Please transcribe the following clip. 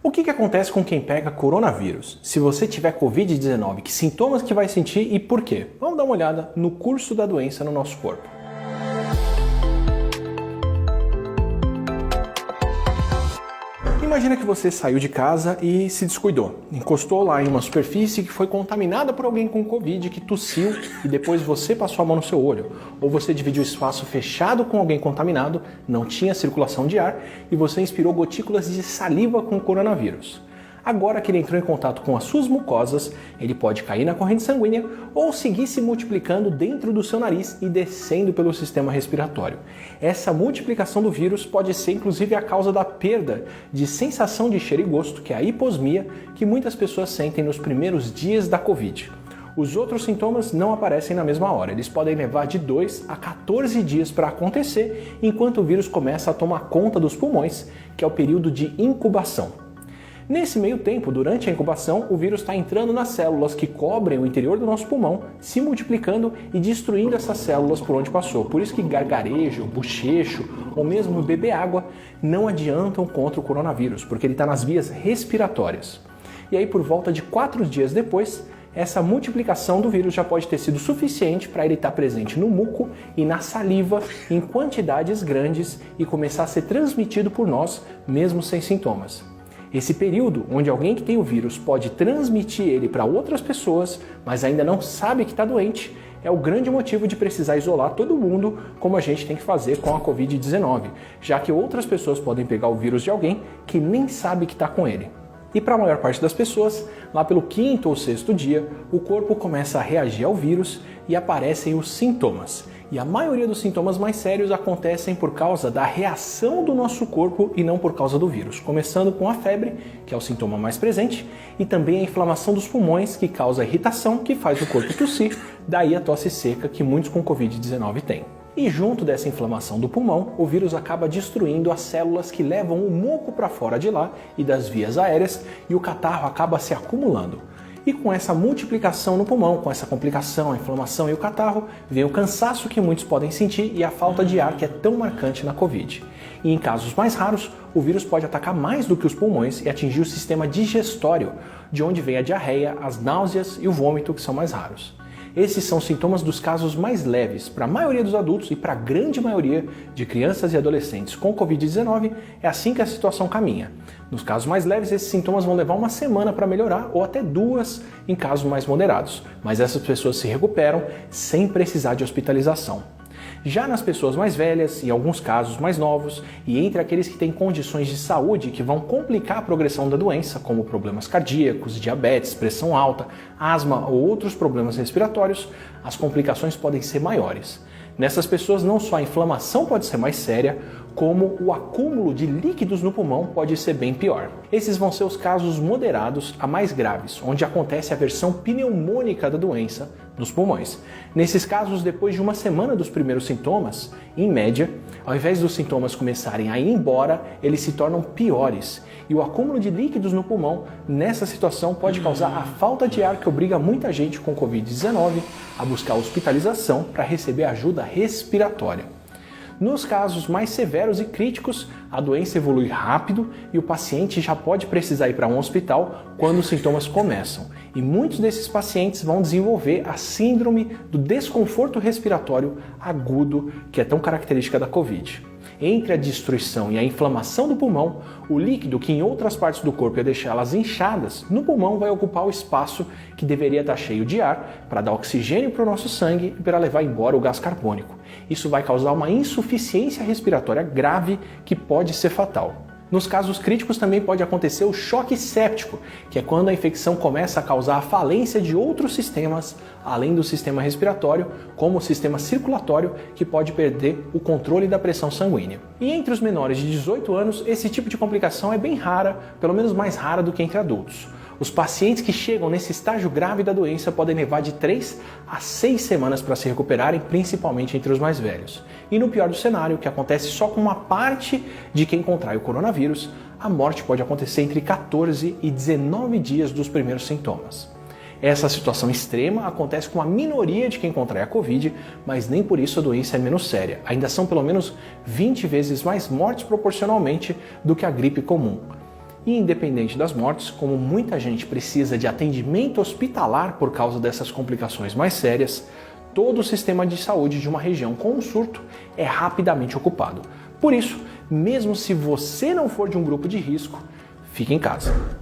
O que acontece com quem pega coronavírus? Se você tiver Covid-19, que sintomas que vai sentir e por quê? Vamos dar uma olhada no curso da doença no nosso corpo. Imagina que você saiu de casa e se descuidou. Encostou lá em uma superfície que foi contaminada por alguém com Covid, que tossiu e depois você passou a mão no seu olho. Ou você dividiu espaço fechado com alguém contaminado, não tinha circulação de ar e você inspirou gotículas de saliva com o coronavírus. Agora que ele entrou em contato com as suas mucosas, ele pode cair na corrente sanguínea ou seguir se multiplicando dentro do seu nariz e descendo pelo sistema respiratório. Essa multiplicação do vírus pode ser inclusive a causa da perda de sensação de cheiro e gosto, que é a hiposmia, que muitas pessoas sentem nos primeiros dias da Covid. Os outros sintomas não aparecem na mesma hora, eles podem levar de 2 a 14 dias para acontecer, enquanto o vírus começa a tomar conta dos pulmões, que é o período de incubação. Nesse meio tempo, durante a incubação, o vírus está entrando nas células que cobrem o interior do nosso pulmão, se multiplicando e destruindo essas células por onde passou. Por isso que gargarejo, bochecho ou mesmo beber água não adiantam contra o coronavírus, porque ele está nas vias respiratórias. E aí, por volta de 4 dias depois, essa multiplicação do vírus já pode ter sido suficiente para ele estar presente no muco e na saliva em quantidades grandes e começar a ser transmitido por nós, mesmo sem sintomas. Esse período, onde alguém que tem o vírus pode transmitir ele para outras pessoas, mas ainda não sabe que está doente, é o grande motivo de precisar isolar todo mundo, como a gente tem que fazer com a Covid-19, já que outras pessoas podem pegar o vírus de alguém que nem sabe que está com ele. E para a maior parte das pessoas, lá pelo 5º ou 6º dia, o corpo começa a reagir ao vírus e aparecem os sintomas. E a maioria dos sintomas mais sérios acontecem por causa da reação do nosso corpo e não por causa do vírus. Começando com a febre, que é o sintoma mais presente, e também a inflamação dos pulmões, que causa irritação, que faz o corpo tossir, daí a tosse seca que muitos com Covid-19 têm. E junto dessa inflamação do pulmão, o vírus acaba destruindo as células que levam o muco para fora de lá e das vias aéreas e o catarro acaba se acumulando. E com essa multiplicação no pulmão, com essa complicação, a inflamação e o catarro, vem o cansaço que muitos podem sentir e a falta de ar que é tão marcante na Covid. E em casos mais raros, o vírus pode atacar mais do que os pulmões e atingir o sistema digestório, de onde vem a diarreia, as náuseas e o vômito, que são mais raros. Esses são sintomas dos casos mais leves. Para a maioria dos adultos e para a grande maioria de crianças e adolescentes com Covid-19, é assim que a situação caminha. Nos casos mais leves, esses sintomas vão levar uma semana para melhorar ou até 2 em casos mais moderados, mas essas pessoas se recuperam sem precisar de hospitalização. Já nas pessoas mais velhas, em alguns casos mais novos, e entre aqueles que têm condições de saúde que vão complicar a progressão da doença, como problemas cardíacos, diabetes, pressão alta, asma ou outros problemas respiratórios, as complicações podem ser maiores. Nessas pessoas, não só a inflamação pode ser mais séria, como o acúmulo de líquidos no pulmão pode ser bem pior. Esses vão ser os casos moderados a mais graves, onde acontece a versão pneumônica da doença nos pulmões. Nesses casos, depois de uma semana dos primeiros sintomas, em média, ao invés dos sintomas começarem a ir embora, eles se tornam piores. E o acúmulo de líquidos no pulmão, nessa situação, pode causar a falta de ar que obriga muita gente com Covid-19 a buscar hospitalização para receber ajuda respiratória. Nos casos mais severos e críticos, a doença evolui rápido e o paciente já pode precisar ir para um hospital quando os sintomas começam. E muitos desses pacientes vão desenvolver a síndrome do desconforto respiratório agudo, que é tão característica da Covid. Entre a destruição e a inflamação do pulmão, o líquido que em outras partes do corpo ia deixar elas inchadas, no pulmão vai ocupar o espaço que deveria estar cheio de ar para dar oxigênio para o nosso sangue e para levar embora o gás carbônico. Isso vai causar uma insuficiência respiratória grave que pode ser fatal. Nos casos críticos também pode acontecer o choque séptico, que é quando a infecção começa a causar a falência de outros sistemas, além do sistema respiratório, como o sistema circulatório, que pode perder o controle da pressão sanguínea. E entre os menores de 18 anos, esse tipo de complicação é bem rara, pelo menos mais rara do que entre adultos. Os pacientes que chegam nesse estágio grave da doença podem levar de 3 a 6 semanas para se recuperarem, principalmente entre os mais velhos. E no pior do cenário, que acontece só com uma parte de quem contrai o coronavírus, a morte pode acontecer entre 14 e 19 dias dos primeiros sintomas. Essa situação extrema acontece com a minoria de quem contrai a Covid, mas nem por isso a doença é menos séria. Ainda são pelo menos 20 vezes mais mortes proporcionalmente do que a gripe comum. E independente das mortes, como muita gente precisa de atendimento hospitalar por causa dessas complicações mais sérias, todo o sistema de saúde de uma região com um surto é rapidamente ocupado. Por isso, mesmo se você não for de um grupo de risco, fique em casa.